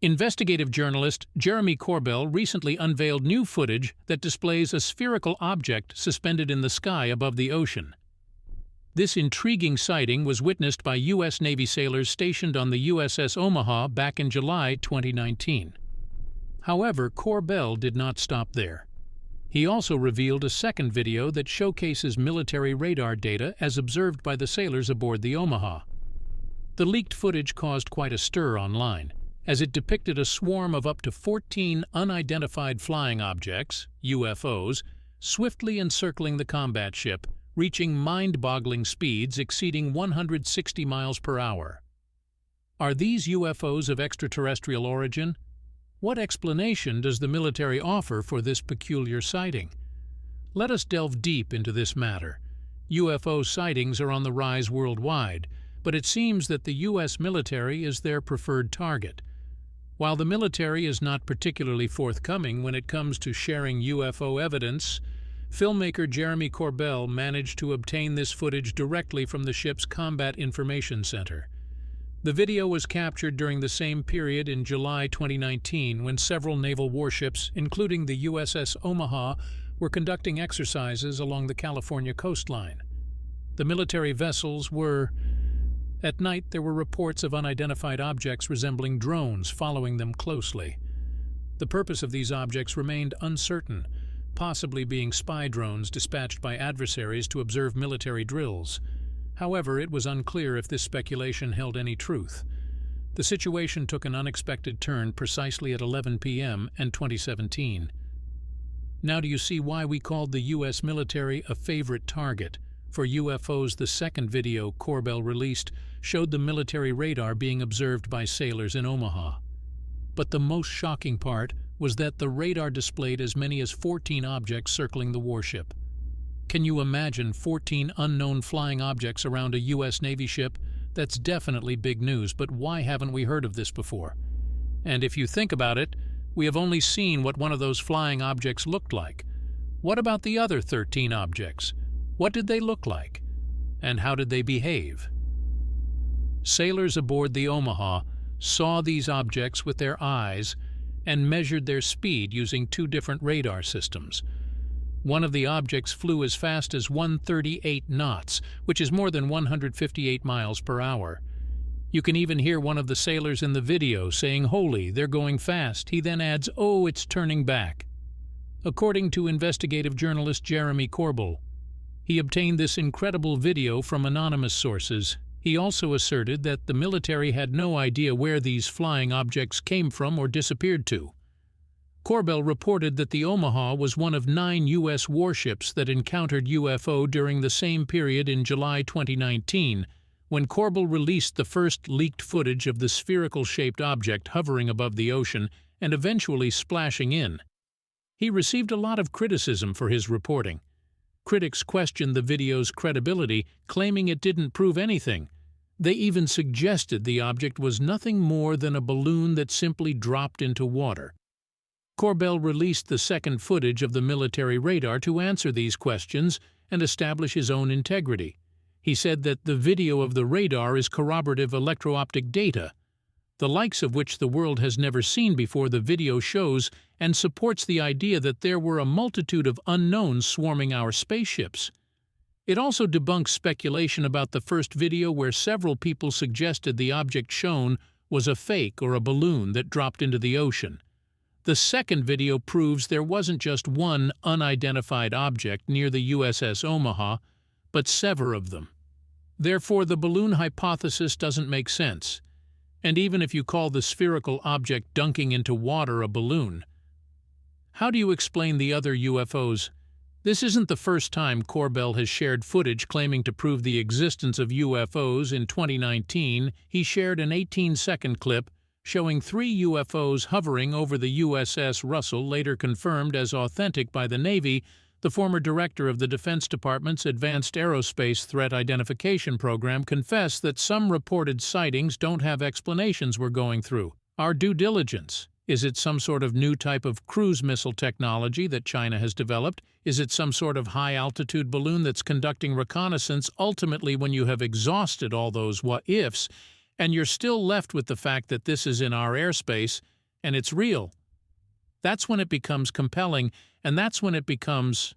Investigative journalist Jeremy Corbell recently unveiled new footage that displays a spherical object suspended in the sky above the ocean. This intriguing sighting was witnessed by U.S. Navy sailors stationed on the USS Omaha back in July 2019. However, Corbell did not stop there. He also revealed a second video that showcases military radar data as observed by the sailors aboard the Omaha. The leaked footage caused quite a stir online, as it depicted a swarm of up to 14 unidentified flying objects, UFOs, swiftly encircling the combat ship, reaching mind-boggling speeds exceeding 160 miles per hour. Are these UFOs of extraterrestrial origin? What explanation does the military offer for this peculiar sighting? Let us delve deep into this matter. UFO sightings are on the rise worldwide, but it seems that the U.S. military is their preferred target. While the military is not particularly forthcoming when it comes to sharing UFO evidence, filmmaker Jeremy Corbell managed to obtain this footage directly from the ship's Combat Information Center. The video was captured during the same period in July 2019 when several naval warships, including the USS Omaha, were conducting exercises along the California coastline. The military vessels were... At night, there were reports of unidentified objects resembling drones following them closely. The purpose of these objects remained uncertain, possibly being spy drones dispatched by adversaries to observe military drills. However, it was unclear if this speculation held any truth. The situation took an unexpected turn precisely at 11 p.m. in 2017. Now do you see why we called the U.S. military a favorite target? For UFOs, the second video Corbell released showed the military radar being observed by sailors in Omaha. But the most shocking part was that the radar displayed as many as 14 objects circling the warship. Can you imagine 14 unknown flying objects around a U.S. Navy ship? That's definitely big news, but why haven't we heard of this before? And if you think about it, we have only seen what one of those flying objects looked like. What about the other 13 objects? What did they look like? And how did they behave? Sailors aboard the Omaha saw these objects with their eyes and measured their speed using two different radar systems. One of the objects flew as fast as 138 knots, which is more than 158 miles per hour. You can even hear one of the sailors in the video saying, "Holy, they're going fast." He then adds, "Oh, it's turning back." According to investigative journalist Jeremy Corbell, he obtained this incredible video from anonymous sources. He also asserted that the military had no idea where these flying objects came from or disappeared to. Corbell reported that the Omaha was one of 9 U.S. warships that encountered UFO during the same period in July 2019, when Corbell released the first leaked footage of the spherical-shaped object hovering above the ocean and eventually splashing in. He received a lot of criticism for his reporting. Critics questioned the video's credibility, claiming it didn't prove anything. They even suggested the object was nothing more than a balloon that simply dropped into water. Corbell released the second footage of the military radar to answer these questions and establish his own integrity. He said that the video of the radar is corroborative electro-optic data, the likes of which the world has never seen before. The video shows and supports the idea that there were a multitude of unknowns swarming our spaceships. It also debunks speculation about the first video where several people suggested the object shown was a fake or a balloon that dropped into the ocean. The second video proves there wasn't just one unidentified object near the USS Omaha, but several of them. Therefore, the balloon hypothesis doesn't make sense. And even if you call the spherical object dunking into water a balloon, how do you explain the other UFOs? This isn't the first time Corbell has shared footage claiming to prove the existence of UFOs. In 2019, he shared an 18-second clip showing 3 UFOs hovering over the USS Russell, later confirmed as authentic by the Navy. The former director of the Defense Department's Advanced Aerospace Threat Identification Program confessed that some reported sightings don't have explanations. We're going through our due diligence. Is it some sort of new type of cruise missile technology that China has developed? Is it some sort of high-altitude balloon that's conducting reconnaissance? Ultimately, when you have exhausted all those what-ifs and you're still left with the fact that this is in our airspace and it's real. That's when it becomes compelling, and that's when it becomes